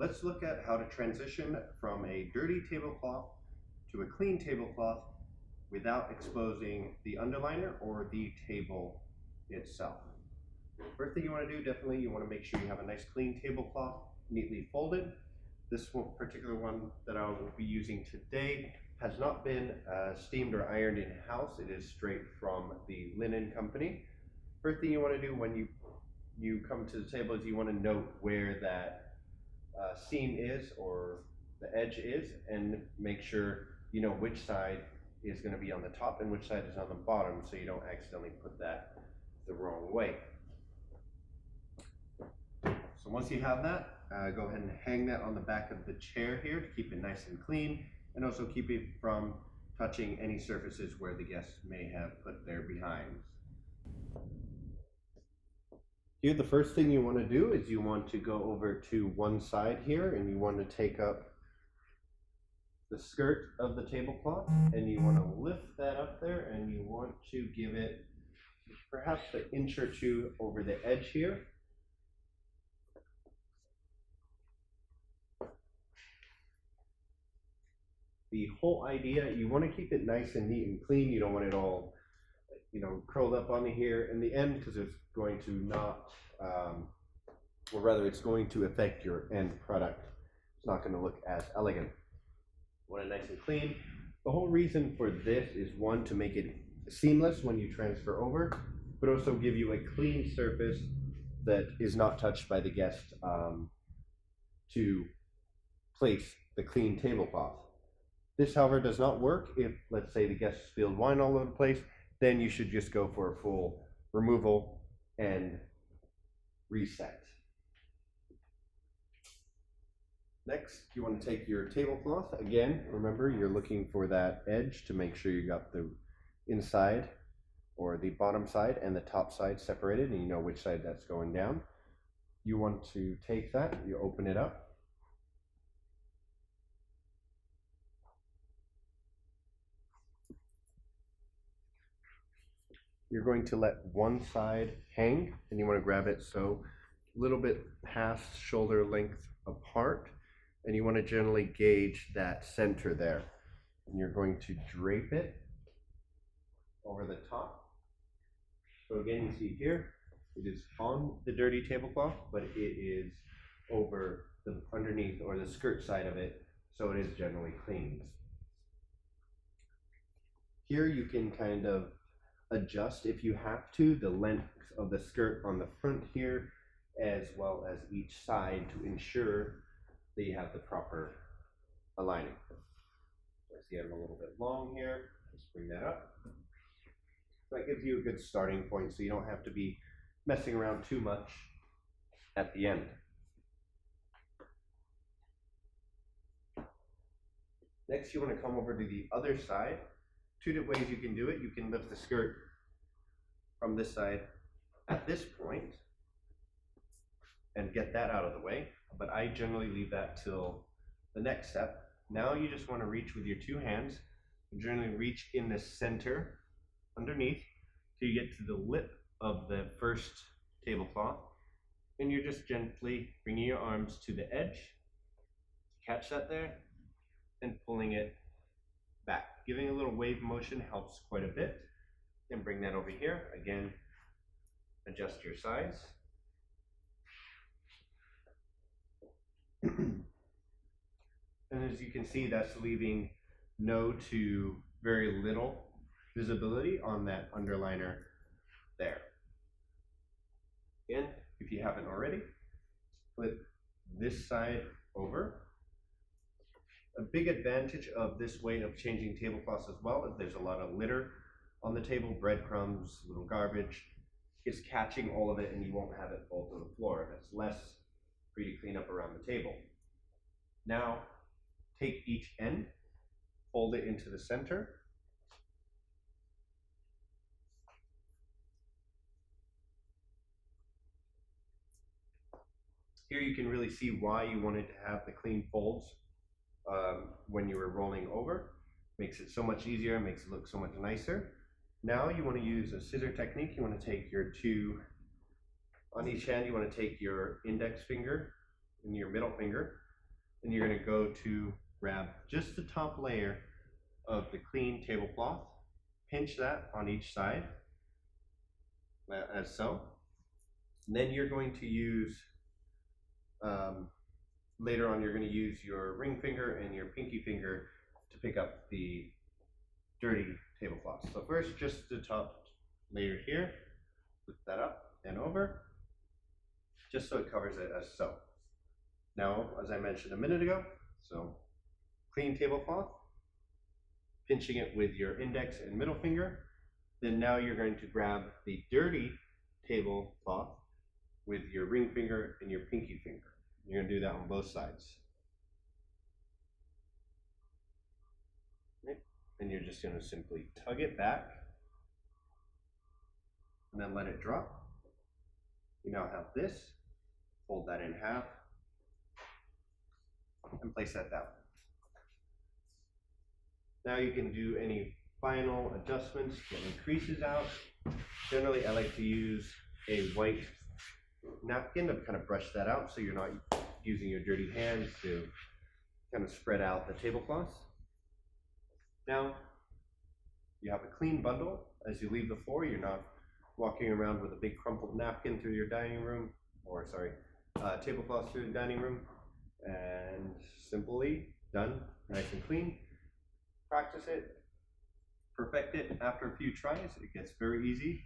let's look at how to transition from a dirty tablecloth to a clean tablecloth without exposing the underliner or the table itself. First thing you want to do, definitely you want to make sure you have a nice clean tablecloth, neatly folded. This particular one that I will be using today has not been steamed or ironed in-house. It is straight from the linen company. First thing you want to do when you come to the table is you want to note where that seam is or the edge is, and make sure you know which side is going to be on the top and which side is on the bottom, so you don't accidentally put that the wrong way. So once you have that, go ahead and hang that on the back of the chair here to keep it nice and clean, and also keep it from touching any surfaces where the guests may have put their behinds. Here, the first thing you want to do is you want to go over to one side here, and you want to take up the skirt of the tablecloth, and you want to lift that up there, and you want to give it perhaps an inch or two over the edge here. The whole idea, you want to keep it nice and neat and clean. You don't want it all, curled up on here in the end, because it's going to not, or rather it's going to affect your end product. It's not going to look as elegant. You want it nice and clean. The whole reason for this is, one, to make it seamless when you transfer over, but also give you a clean surface that is not touched by the guest to place the clean tablecloth. This, however, does not work if, let's say, the guests spilled wine all over the place. Then you should just go for a full removal and reset. Next, you want to take your tablecloth. Again, remember, you're looking for that edge to make sure you got the inside or the bottom side and the top side separated, and you know which side that's going down. You want to take that, you open it up. You're going to let one side hang, and you want to grab it so a little bit past shoulder length apart, and you want to generally gauge that center there. And you're going to drape it over the top. So again, you see here, it is on the dirty tablecloth, but it is over the underneath or the skirt side of it, so it is generally cleaned. Here you can kind of adjust, if you have to, the length of the skirt on the front here, as well as each side, to ensure that you have the proper aligning. So I see I'm a little bit long here. Let's bring that up. So that gives you a good starting point, so you don't have to be messing around too much at the end. Next, you want to come over to the other side. Two different ways you can do it. You can lift the skirt from this side at this point and get that out of the way, but I generally leave that till the next step. Now you just want to reach with your two hands, and generally reach in the center underneath till you get to the lip of the first tablecloth, and you're just gently bringing your arms to the edge, catch that there, and pulling it back. Giving a little wave motion helps quite a bit. And bring that over here. Again, adjust your size. And as you can see, that's leaving no to very little visibility on that underliner there. Again, if you haven't already, flip this side over. A big advantage of this way of changing tablecloths as well is there's a lot of litter on the table, breadcrumbs, little garbage. It's catching all of it, and you won't have it fall to the floor. That's less for you to clean up around the table. Now, take each end, fold it into the center. Here you can really see why you wanted to have the clean folds when you were rolling over. Makes it so much easier, makes it look so much nicer. Now you want to use a scissor technique. You want to take your on each hand, you want to take your index finger and your middle finger, and you're going to go to grab just the top layer of the clean tablecloth, pinch that on each side, as so. And then you're going to use, later on you're going to use your ring finger and your pinky finger to pick up the dirty tablecloth. So first, just the top layer here, lift that up and over, just so it covers it as so. Now, as I mentioned a minute ago, so clean tablecloth, pinching it with your index and middle finger. Then now you're going to grab the dirty tablecloth with your ring finger and your pinky finger. You're going to do that on both sides. Okay. And you're just going to simply tug it back and then let it drop. You now have this. Fold that in half and place that down. Now you can do any final adjustments, get any creases out. Generally, I like to use a white napkin to kind of brush that out so you're not using your dirty hands to kind of spread out the tablecloths. Now, you have a clean bundle. As you leave the floor, you're not walking around with a big crumpled napkin through your dining room, or tablecloth through the dining room. And simply done, nice and clean. Practice it, perfect it. After a few tries, it gets very easy.